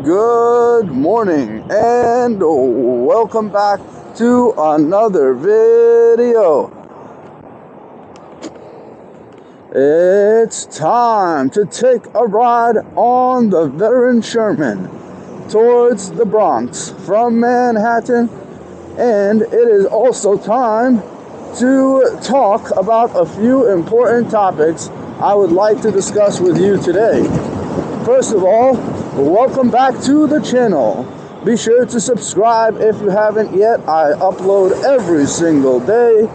Good morning and welcome back to another video. It's time to take a ride on the Veteran Sherman towards the Bronx from Manhattan, and it is also time to talk about a few important topics I would like to discuss with you today. First of all, welcome back to the channel. Be sure to subscribe if you haven't yet. I upload every single day.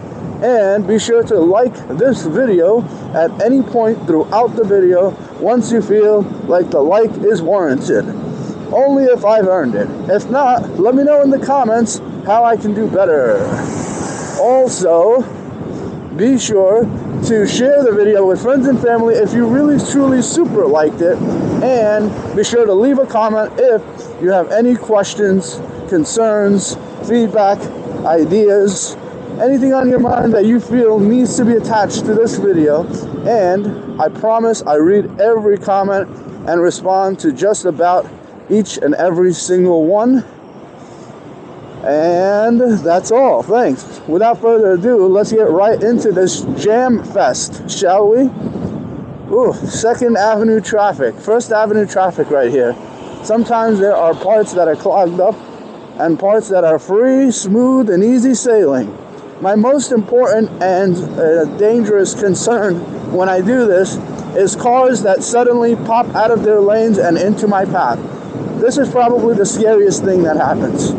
And be sure to like this video at any point throughout the video once you feel like the like is warranted. Only if I've earned it. If not, let me know in the comments how I can do better. Also, be sure to share the video with friends and family if you really truly super liked it, and be sure to leave a comment if you have any questions, concerns, feedback, ideas, anything on your mind that you feel needs to be attached to this video. And I promise I read every comment and respond to just about each and every single one. And that's all. Thanks. Without further ado, let's get right into this jam fest, shall we? Ooh, 2nd Avenue traffic. 1st Avenue traffic right here. Sometimes there are parts that are clogged up and parts that are free, smooth, and easy sailing. My most important and dangerous concern when I do this is cars that suddenly pop out of their lanes and into my path. This is probably the scariest thing that happens.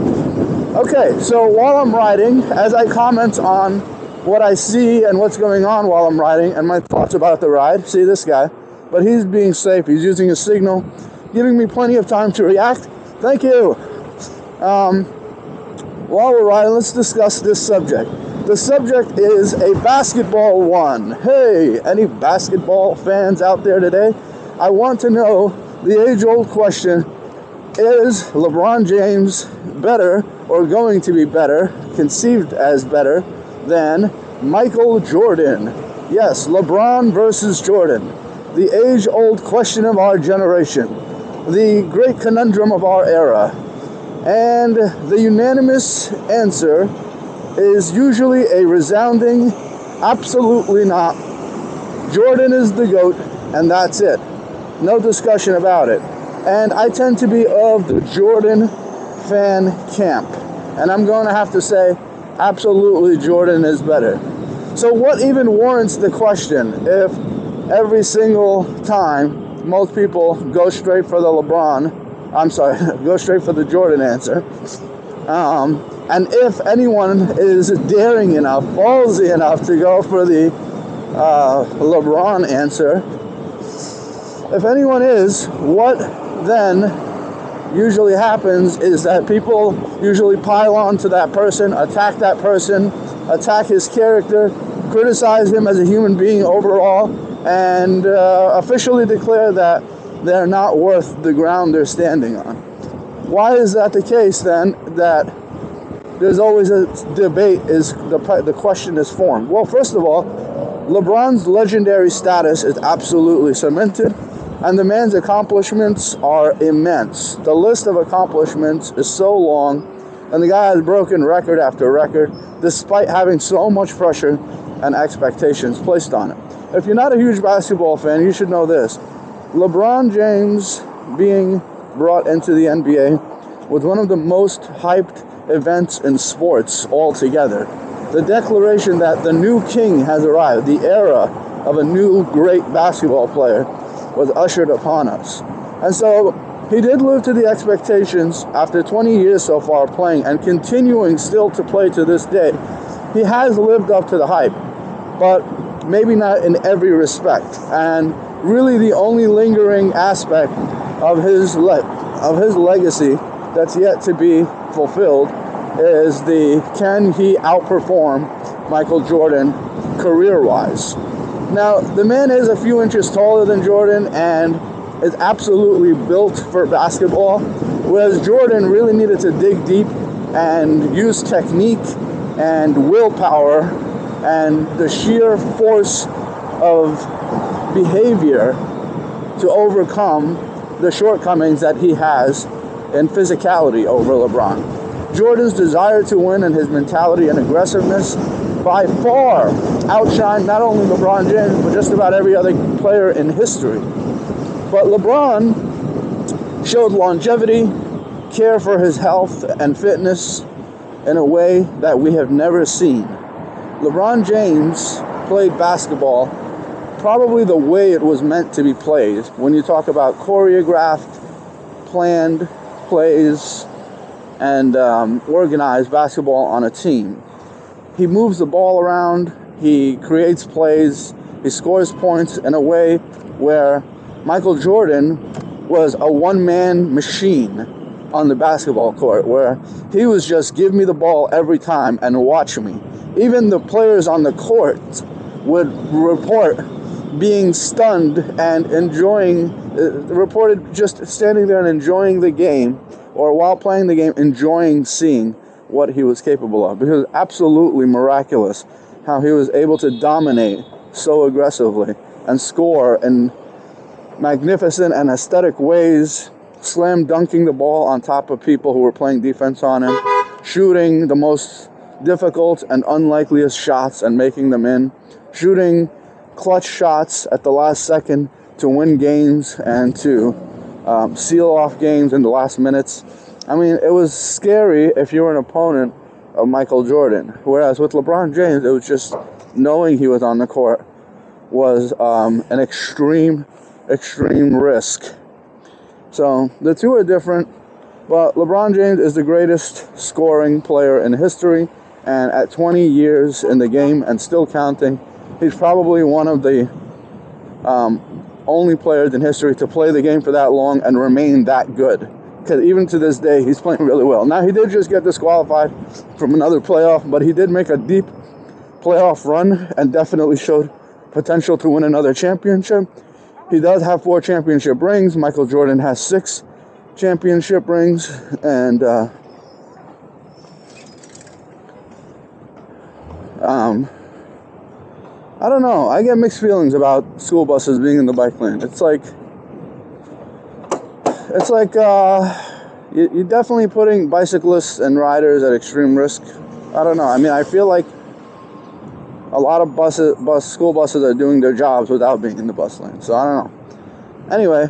Okay, so while I'm riding, as I comment on what I see and what's going on while I'm riding and my thoughts about the ride, see this guy, but he's being safe. He's using a signal, giving me plenty of time to react. Thank you. While we're riding, let's discuss this subject. The subject is a basketball one. Hey, any basketball fans out there today? I want to know the age-old question, is LeBron James better or going to be better, conceived as better, than Michael Jordan? Yes, LeBron versus Jordan. The age-old question of our generation. The great conundrum of our era. And the unanimous answer is usually a resounding, absolutely not. Jordan is the GOAT, and that's it. No discussion about it. And I tend to be of the Jordan fan camp. And I'm going to have to say, absolutely, Jordan is better. So what even warrants the question if every single time most people go straight for the go straight for the Jordan answer. And if anyone is daring enough, ballsy enough to go for the LeBron answer, if anyone is, what then usually happens is that people usually pile on to that person, attack his character, criticize him as a human being overall, and officially declare that they're not worth the ground they're standing on. Why is that the case then, that there's always a debate, is the question is formed? Well, first of all, LeBron's legendary status is absolutely cemented, and the man's accomplishments are immense. The list of accomplishments is so long, and the guy has broken record after record, despite having so much pressure and expectations placed on him. If you're not a huge basketball fan, you should know this. LeBron James being brought into the NBA was one of the most hyped events in sports altogether. The declaration that the new king has arrived, the era of a new great basketball player, was ushered upon us. And so he did live to the expectations after 20 years so far playing and continuing still to play to this day. He has lived up to the hype, but maybe not in every respect. And really the only lingering aspect of his legacy that's yet to be fulfilled is can he outperform Michael Jordan career-wise? Now, the man is a few inches taller than Jordan and is absolutely built for basketball, whereas Jordan really needed to dig deep and use technique and willpower and the sheer force of behavior to overcome the shortcomings that he has in physicality over LeBron. Jordan's desire to win and his mentality and aggressiveness by far outshine not only LeBron James, but just about every other player in history. But LeBron showed longevity, care for his health and fitness in a way that we have never seen. LeBron James played basketball probably the way it was meant to be played. When you talk about choreographed, planned plays, and organized basketball on a team. He moves the ball around, he creates plays, he scores points in a way where Michael Jordan was a one-man machine on the basketball court, where he was just give me the ball every time and watch me. Even the players on the court would report being stunned and reported just standing there and enjoying the game, or while playing the game, enjoying seeing what he was capable of. Because absolutely miraculous how he was able to dominate so aggressively and score in magnificent and aesthetic ways, slam dunking the ball on top of people who were playing defense on him, shooting the most difficult and unlikeliest shots and making them in, shooting clutch shots at the last second to win games and to seal off games in the last minutes. I mean, it was scary if you were an opponent of Michael Jordan. Whereas with LeBron James, it was just knowing he was on the court was an extreme risk. So the two are different, but LeBron James is the greatest scoring player in history, and at 20 years in the game and still counting, he's probably one of the only players in history to play the game for that long and remain that good. Because even to this day, he's playing really well. Now, he did just get disqualified from another playoff, but he did make a deep playoff run and definitely showed potential to win another championship. He does have 4 championship rings. Michael Jordan has 6 championship rings. And I don't know. I get mixed feelings about school buses being in the bike lane. It's like you're definitely putting bicyclists and riders at extreme risk. I don't know. I mean, I feel like a lot of school buses are doing their jobs without being in the bus lane. So I don't know. Anyway,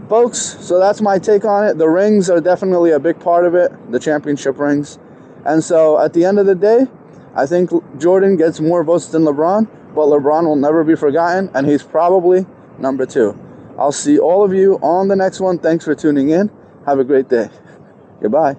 folks, so that's my take on it. The rings are definitely a big part of it, the championship rings. And so at the end of the day, I think Jordan gets more votes than LeBron, but LeBron will never be forgotten, and he's probably number 2. I'll see all of you on the next one. Thanks for tuning in. Have a great day. Goodbye.